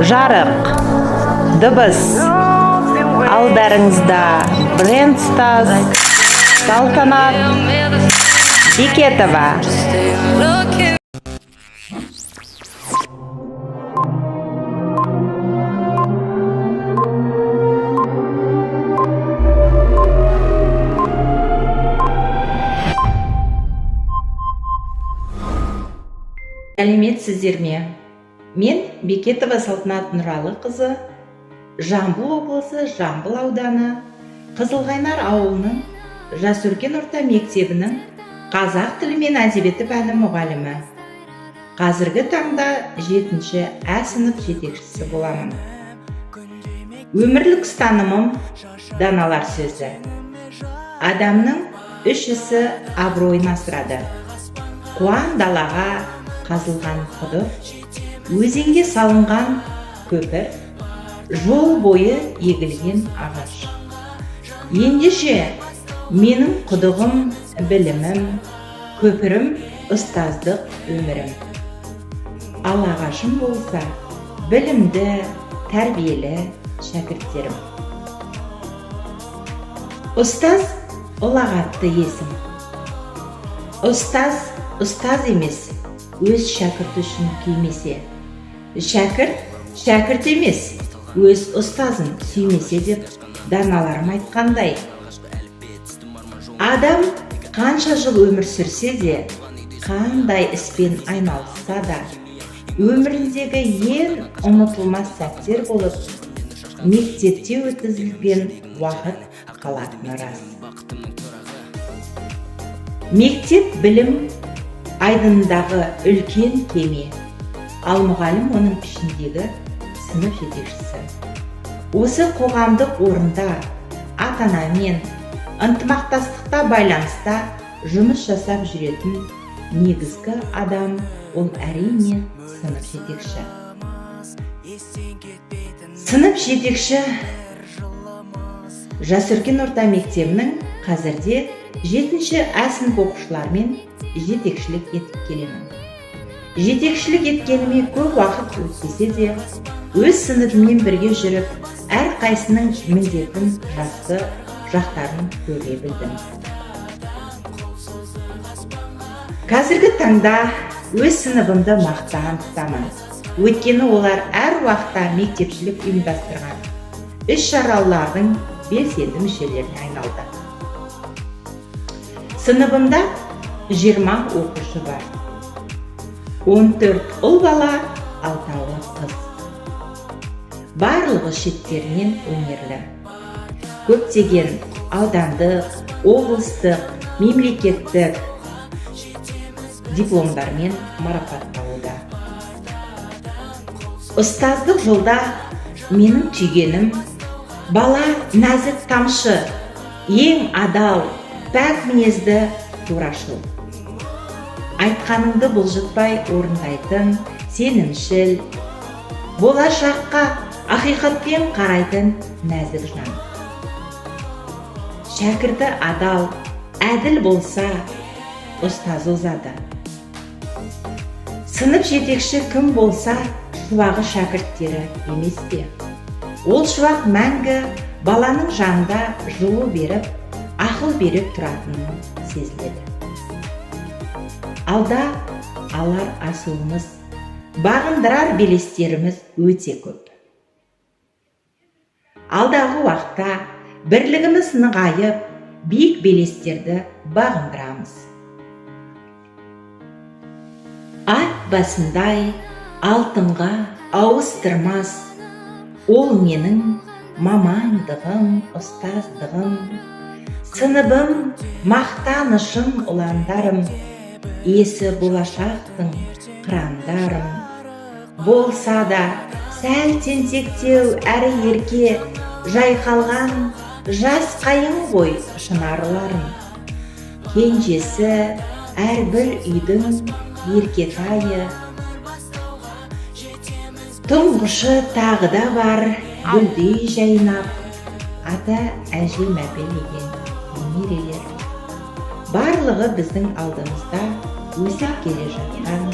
жарық, дыбыс, алдарыңызда Брендстас, Салтанат Бекетова. Сәлеметсіздер ме? Мен Бекетова Салтанат Нұралықызы, Жамбыл облысы Жамбыл ауданы Қызылқайнар ауылының Жас өркен орта мектебінің қазақ тілі мен әдебиеті пәні мұғалімі. Қазіргі таңда 7-ші А сынып жетекшісі боламын. Өмірлік ұстанымым даналар сөзі. Адамның үш ісі абыройын асырады. Қуан далаға қазылған құдық, өзенге салынған көпір, жол бойы егілген ағаш. Ендеше менің құдығым білімім, көпірім ұстаздық өмірім. Ал ағашым болса білімді, тәрбиелі шәкірттерім. Ұстаз ұлағатты есім. Ұстаз емес, өз шәкірт үшін күймесе. Шәкірт емес, өз ұстазын сүймесе деп даналарым айтқандай. Адам қанша жыл өмір сүрсе де, қандай іспен айналысса да, өміріндегі ең ұмытылмас сәттер болып, мектепте өткізілген уақыт қалатыны рас. Мектеп білім айдындағы үлкен кеме, ал мұғалім оның ішіндегі сынып жетекшісі. Осы қоғамдық орында ата-анамен ынтымақтастықта байланыста жұмыс жасап жүретін негізгі адам ол әрине сынып жетекші. Сынып жетекші Жас өркен орта мектебінің қазірде 7-ші А сынып оқушылармен жетекшілік етіп келемін. Жетекшілік еткеніме көп уақыт өтпесе де, өз сыныбыммен бірге жүріп, әрқайсының міндетін, жақсы жақтарын көре білдім. Қазіргі таңда өз сыныбымды мақтан тұтамын. Өйткені олар әр уақытта мектепшілік ұйымдастырған іс-шаралардың белсенді мүшелеріне айналды. Сыныбымда 20 оқушы бар. 14 ұл бала, 6 қыз. Барлығы шеттерінен өнерлі. Көптеген аудандық, облыстық, мемлекеттік дипломдармен марапатталуда. Ұстаздық жолда менің түйгенім бала нәзік тамшы, ең адал, пәк мінезді турашыл. Айтқаныңды бұлжытпай орындайтын, сенімшіл, болашаққа ақиқатпен қарайтын нәзік жан. Шәкірті адал, әділ болса, ұстаз озады. Сынып жетекші кім болса, шуағы шәкірттері емес пе? Ол шуақ мәңгі баланың жанында жылу беріп, ақыл беріп тұратынын сезіледі. Алда алар асуымыз, бағындырар белестеріміз өте көп. Алдағы уақытта бірлігіміз нығайып, биік белестерді бағындырамыз. Ат басындай алтынға ауыстырмас, ол менің мамандығым, ұстаздығым, сыныбым, мақтанышым ұландарым, есі болашақтың қырандарым. Болса да сәл тентектеу әрі ерке, жайқалған жас қайың ғой шынарларым. Кенжесі әрбір үйдің еркетайы, тұңғышы тағы да бар гүлдей жайнап, ата әже мәпелеген немерелер. Барлығы біздің алдымызда өсіп келе жатқан